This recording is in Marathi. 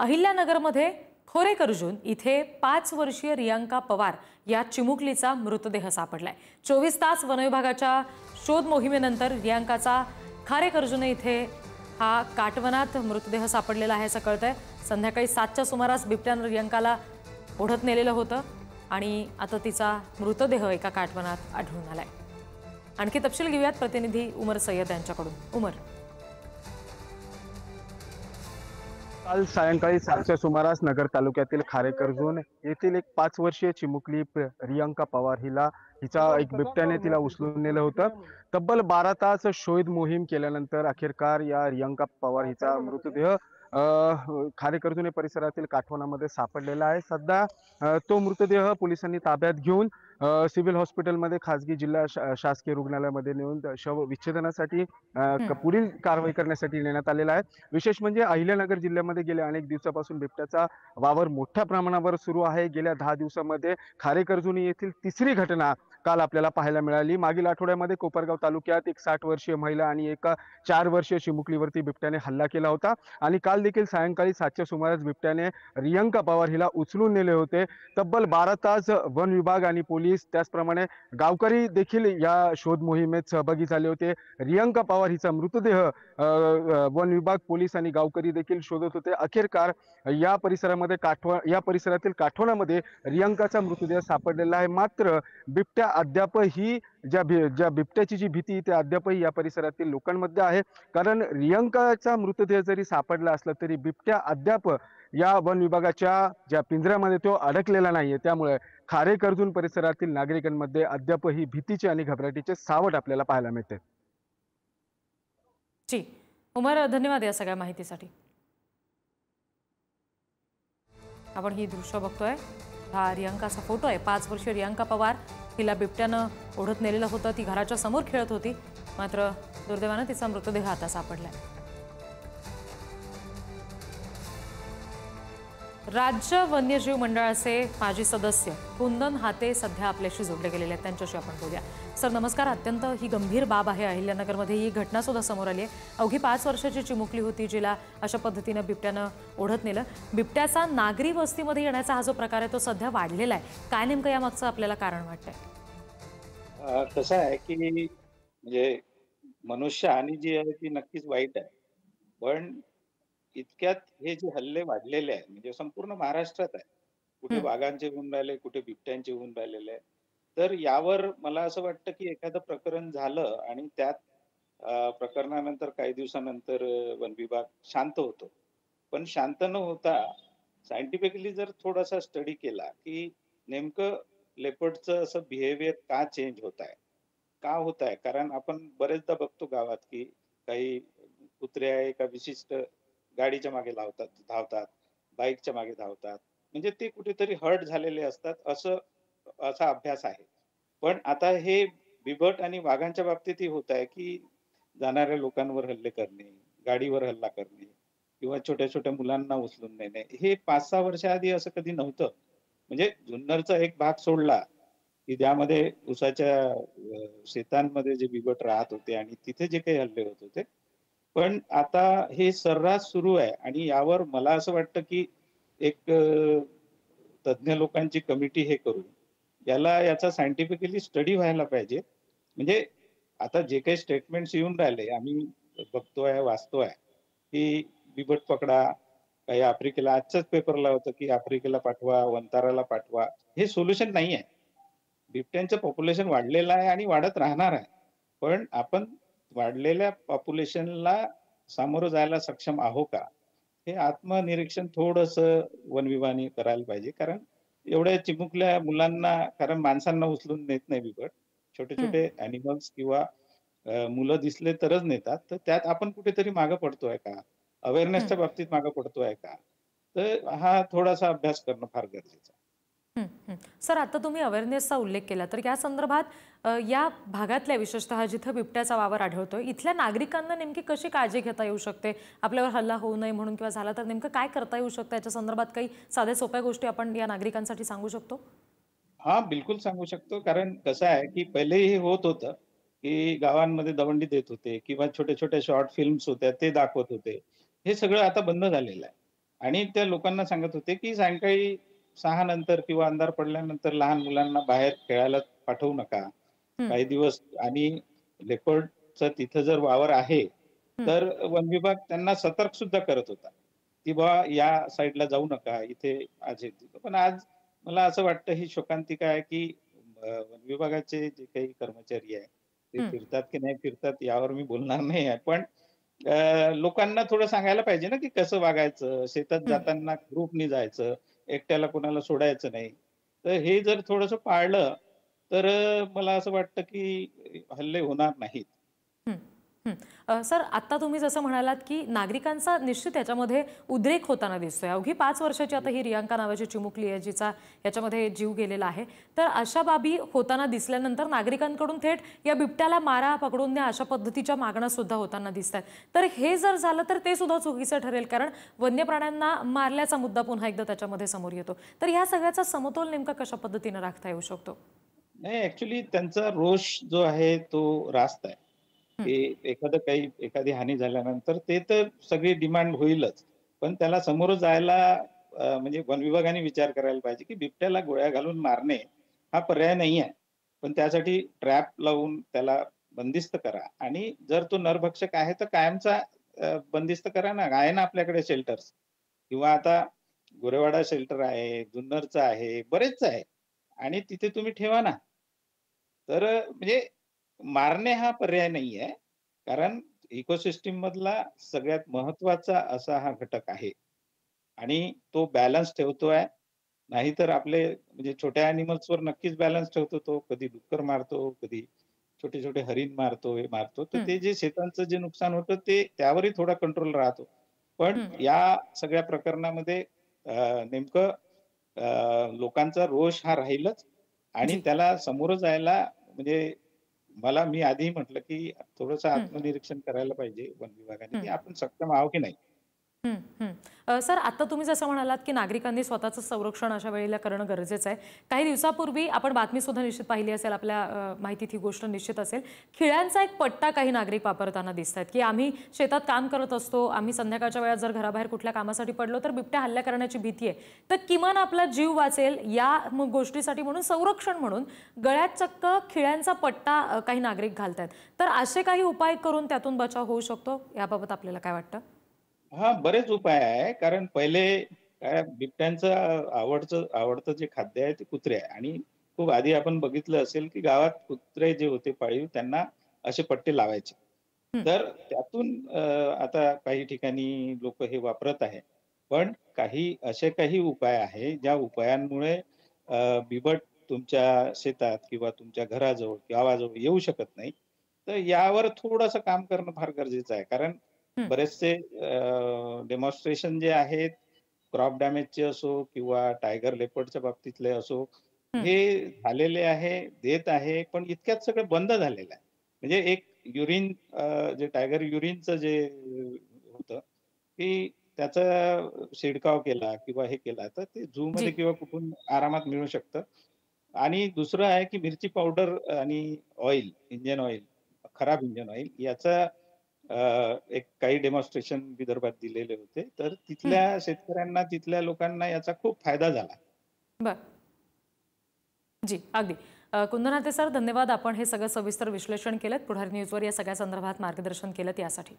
अहिल्यानगरमध्ये खोरेकरजून इथे 5 वर्षीय रियांका पवार या चिमुकलीचा मृतदेह सापडलाय। 24 तास वनविभागाच्या शोध मोहिमेनंतर रियांकाचा खारेकरजून इथे हा काटवनात मृतदेह सापडलेला आहे असं कळतंय। संध्याकाळी 7च्या सुमारास बिबट्यानं रियांकाला ओढत नेलेलं होतं आणि आता तिचा मृतदेह एका काटवनात आढळून आलाय। आणखी तपशील घेऊयात प्रतिनिधी उमर सय्यद यांच्याकडून। उमर, काल सायंकाळी 7च्या सुमारास नगर तालुक्यातील खारेकरजून येथील एक 5 वर्षीय चिमुकली रियांका पवार हिचा एक बिबट्याने तिला उचलून नेलं होतं। तब्बल 12 तास शोध मोहीम केल्यानंतर अखेरकार या रियांका पवार हिचा मृतदेह खारेकरजून परिसरातील काठवणामध्ये सापडलेला आहे। सध्या तो मृतदेह पोलिसांनी ताब्यात घेऊन सिव्हिल हॉस्पिटलमध्ये खासगी जिल्हा शासकीय रुग्णालयामध्ये नेऊन शव विच्छेदनासाठी पुढील कारवाई करण्यासाठी नेण्यात आलेला आहे। विशेष म्हणजे अहिल्यानगर जिल्ह्यामध्ये गेल्या अनेक दिवसापासून बिबट्याचा वावर मोठ्या प्रमाणावर सुरू आहे। गेल्या 10 दिवसांमध्ये खारेकरजुनी येथील तिसरी घटना काल आपल्याला पाहायला मिळाली। मागील आठवड्यामध्ये कोपरगाव तालुक्यात एक 60 वर्षीय महिला आणि एका 4 वर्षीय चिमुकलीवरती बिबट्याने हल्ला केला होता आणि काल देखील सायंकाळी 7च्या सुमारास बिबट्याने रियांका पवार हिला उचलून नेले होते। तब्बल 12 तास वन विभाग आणि पोलीस त्याचप्रमाणे गावकरी देखील या शोध मोहिमेत सहभागी झाले होते। रियांका पवार हिचा मृतदेह वन विभाग, पोलीस आणि गावकरी देखील शोधत होते। अखेरकार या परिसरातील काठवणामध्ये रियांकाचा मृतदेह सापडलेला आहे। मात्र बिबट्या अद्यापही ज्या बिबट्याची जी भीती ते अद्यापही या परिसरातील लोकांमध्ये आहे। कारण रियांकाचा मृतदेह जरी सापडला असला तरी बिबट्या अद्याप या वन विभागाच्या ज्या पिंजऱ्यामध्ये तो अडकलेला नाहीये। त्यामुळे खारेकरजून परिसरातील नागरिकांमध्ये अद्यापही भीतीचे आणि घबराटीचे सावट आपल्याला पाहायला मिळते। जी उमर, धन्यवाद या सगळ्या माहितीसाठी। आपण ही दृश्य बघतोय, हा रियांकाचा फोटो आहे। 5 वर्षीय रियांका पवार हिला बिबट्यानं ओढत नेलेलं होतं। ती घराच्या समोर खेळत होती, मात्र दुर्दैवानं तिचा मृतदेह आता सापडलाय। राज्य वन्यजीव मंडळाचे माजी सदस्य कुंदन हाते सध्या आपल्याशी जोडले गेलेले आहेत, त्यांच्याशी आपण बोलूया। सर नमस्कार। अत्यंत ही गंभीर बाब आहे, अहिल्यानगरमध्ये ही घटना सुद्धा समोर आली आहे। अवघी 5 वर्षाची चिमुकली होती जिला अशा पद्धतीने बिबट्यानं ओढत नेलं। बिबट्याचा नागरी वस्तीमध्ये येण्याचा हा जो प्रकार आहे तो सध्या वाढलेला आहे। काय नेमकं यामागचं आपल्याला कारण वाटतंय? कसं आहे की म्हणजे मनुष्यहानी जी आहे ती नक्कीच वाईट आहे, पण इतक्यात हे जे हल्ले वाढलेले आहेत म्हणजे संपूर्ण महाराष्ट्रात आहे। कुठे वाघांचे होऊन राहिले, कुठे बिबट्यांचे होऊन राहिलेले आहे। तर यावर मला असं वाटतं की एखादं प्रकरण झालं आणि त्यात प्रकरणानंतर काही दिवसानंतर वन विभाग शांत होतो, पण शांत न होता सायंटिफिकली जर थोडासा स्टडी केला की नेमकं लेपर्डचं असं बिहेवियर का चेंज होत आहे, का होत आहे? कारण आपण बरेचदा बघतो गावात की काही कुत्रे एका विशिष्ट गाडीच्या मागे धावतात, बाईकच्या मागे धावतात, म्हणजे ते कुठेतरी हर्ट झालेले असतात असा अभ्यास आहे। पण आता हे बिबट आणि वाघांच्या बाबतीतही होत आहे की जाणाऱ्या लोकांवर हल्ले करणे, गाडीवर हल्ला करणे किंवा छोट्या छोट्या मुलांना उचलून नेणे, हे 5-6 वर्षाआधी असं कधी नव्हतं। म्हणजे जुन्नरचा एक भाग सोडला की ज्यामध्ये उसाच्या शेतांमध्ये जे बिबट राहत होते आणि तिथे जे काही हल्ले होत होते, पण आता हे सर्रास सुरू आहे आणि यावर मला असं वाटतं की एक तज्ञ लोकांची कमिटी हे करून याचा सायंटिफिकली स्टडी व्हायला पाहिजे। म्हणजे आता जे काही स्टेटमेंट्स येऊन राहिले, आम्ही बघतोय, वाचतोय की बिबट पकडा, काही आफ्रिकेला, आजच्याच पेपरला होतं की आफ्रिकेला पाठवा, वंताराला पाठवा, हे सोल्युशन नाही आहे। बिबट्यांचं पॉप्युलेशन वाढलेलं आहे आणि वाढत राहणार आहे, पण आपण वाढलेल्या पॉप्युलेशनला सामोरं जायला सक्षम आहो का, हे आत्मनिरीक्षण थोडंसं वन विभागाने करायला पाहिजे। कारण एवढ्या चिमुकल्या मुलांना, कारण माणसांना उचलून नेत नाही बिबट, छोटे छोटे अॅनिमल्स किंवा मुलं दिसले तरच नेतात। तर त्यात आपण कुठेतरी मागं पडतोय का, अवेअरनेसच्या बाबतीत मागं पडतोय का, तर हा थोडासा अभ्यास करणं फार गरजेचं आहे। सर, आता तुम्ही अवेअरनेसचा उल्लेख केला, तर या संदर्भात या भागातल्या विशेषतः जिथे बिबट्याचा वावर आढळतोय इथल्या नागरिकांना नेमकी कशी काळजी घेता येऊ शकते? आपल्यावर हल्ला होऊ नये म्हणून किंवा झाला तर नेमकं काय करता येऊ शकतं? याच्या संदर्भात काही साध्या सोप्या गोष्टी आपण या नागरिकांसाठी सांगू शकतो? हा, बिलकुल सांगू शकतो। कारण कसं आहे की पहिलेही हे होत होतं की गावांमध्ये दवंडी देत होते किंवा छोट्या छोट्या शॉर्ट फिल्म्स होत्या ते दाखवत होते, हे सगळं आता बंद झालेलं आहे। आणि त्या लोकांना सांगत होते, की सायंकाळी 6 नंतर किंवा अंधार पडल्यानंतर लहान मुलांना बाहेर खेळायला पाठवू नका. हं, काही दिवस आणि लेपर्डचं तिथं जर वावर आहे, हं, तर वन विभाग त्यांना सतर्क सुद्धा करत होता, की "बुवा या साइडला जाऊ नका, इथे आज हे." पण आज मला असं वाटतं ही शोकांतिका आहे, की वन विभागाचे जे काही कर्मचारी आहेत, ते हं, फिरतात की नाही फिरतात यावर मी बोलणार नाही आहे. पण लोकांना थोडं सांगायला पाहिजे ना, की कसं वागायचं, शेतात हं. जाताना ग्रुपनी जायचं, एकट्याला कोणाला सोडायचं नाही. तर हे जर थोडंसं पाळलं, तर मला असं वाटतं, की हल्ले होणार नाहीत. हं, हं. सर आत्ता तुम्ही जसं म्हणालात, की नागरिकांचा निश्चित याच्यामध्ये उद्रेक होताना दिसतोय. अवघी 5 वर्षाची आता ही रियांका नावाची चिमुकली आहे, जिचा याच्यामध्ये जीव गेलेला आहे. तर अशा बाबी होताना दिसल्यानंतर नागरिकांकडून थेट या बिबट्याला मारा, पकडून न्या अशा पद्धतीच्या मागण्या सुद्धा होताना दिसतायत. तर हे जर झालं तर ते सुद्धा चुकीचं ठरेल, कारण वन्य प्राण्यांना मारल्याचा मुद्दा पुन्हा एकदा त्याच्यामध्ये समोर येतो. तर ह्या सगळ्याचा समतोल नेमका कशा पद्धतीने राखता येऊ शकतो? नाही ॲक्चुअली त्यांचा रोष जो आहे तो रास्त आहे, हं, की एखादी हानी झाल्यानंतर ते तर सगळी डिमांड होईलच. पण त्याला समोर जायला म्हणजे वन विभागाने विचार करायला पाहिजे, की बिबट्याला गोळ्या घालून मारणे हा पर्याय नाही आहे. पण त्यासाठी ट्रॅप लावून त्याला बंदिस्त करा आणि जर तो नरभक्षक आहे तर कायमचा बंदिस्त करा ना. आहे ना आपल्याकडे शेल्टर्स किंवा आता गोरेवाडा शेल्टर आहे, जुन्नरचं आहे, बरेच आहे आणि तिथे तुम्ही ठेवा ना. तर म्हणजे मारणे हा पर्याय नाहीये. कारण इकोसिस्टम मधला सगळ्यात महत्त्वाचा असा हा घटक आहे आणि तो बॅलन्स ठेवतोय. नाहीतर आपले म्हणजे छोट्या ॲनिमल्सवर नक्कीच बॅलन्स ठेवतो तो. कधी डुक्कर मारतो, कधी छोटे-छोटे हरीण मारतो, हे मारतो. तर हं, ते जे शेतांचं जे नुकसान होतं ते त्यावरही थोडा कंट्रोल राहतो. पण हं. या सगळ्या प्रकरणामध्ये नेमकं लोकांचा रोष हा राहीलच आणि जी. त्याला सामोरं जायला म्हणजे मी आधीही म्हटलं, की थोडंसं हं, आत्मनिरीक्षण करायला पाहिजे वन विभागाने, हं. की आपण सक्षम आहोत की नाही? हं, हं. सर आता तुम्ही जसं म्हणालात, की नागरिकांनी स्वतःचं संरक्षण अशा वेळेला करणं गरजेचं आहे. काही दिवसापूर्वी आपण बातमी सुद्धा निश्चित पाहिली असेल, आपल्या माहितीत ही गोष्ट निश्चित असेल. खिळ्यांचा एक पट्टा काही नागरिक वापरताना दिसतायत, की आम्ही शेतात काम करत असतो, आम्ही संध्याकाळच्या वेळात जर घराबाहेर कुठल्या कामासाठी पडलो, तर बिबट्या हल्ला करण्याची भीती आहे. तर किमान आपला जीव वाचेल या गोष्टीसाठी म्हणून संरक्षण म्हणून गळ्यात चक्क खिळ्यांचा पट्टा काही नागरिक घालतायत. तर असे काही उपाय करून त्यातून बचाव होऊ शकतो, याबाबत आपल्याला काय वाटतं? हां, बरेच उपाय आहे. कारण पहिले काय बिबट्यांचं आवडतं जे खाद्य आहे ते कुत्रे आहे आणि खूप आधी आपण बघितलं असेल, की गावात कुत्रे जे होते पाळीव त्यांना असे पट्टे लावायचे. हं, तर त्यातून आता काही ठिकाणी लोकं हे वापरत आहे. पण काही उपाय आहे, ज्या उपायांमुळे बिबट तुमच्या शेतात किंवा तुमच्या घराजवळ, गावाजवळ येऊ शकत नाही. तर यावर थोडंसं काम करणं फार गरजेचं आहे. कारण हं, बरेचसे डेमॉन्स्ट्रेशन जे आहेत, क्रॉप डॅमेजचे असो किंवा टायगर लेपर्डच्या बाबतीतले असो, हं. हे झालेले आहे, देत आहे, पण इतक्यात सगळं बंद झालेलं आहे. म्हणजे एक युरिन जे टायगर युरिनचं जे होतं, की त्याचा शिडकाव केला किंवा हे केला, तर ते झूमध्ये जी. किंवा कुठून आरामात मिळू शकतं. आणि दुसरं आहे, की मिरची पावडर आणि ऑइल, इंजिन ऑइल, खराब इंजिन ऑइल याचा एक काही डेमॉन्स्ट्रेशन विदर्भात दिलेले होते. तर हं, तिथल्या शेतकऱ्यांना, तिथल्या लोकांना याचा खूप फायदा झाला. बरं. जी, अगदी. कुंदनाते सर, धन्यवाद. आपण हे सगळं सविस्तर विश्लेषण केलंत. पुढारी न्यूजवर या सगळ्या संदर्भात मार्गदर्शन केलं यासाठी.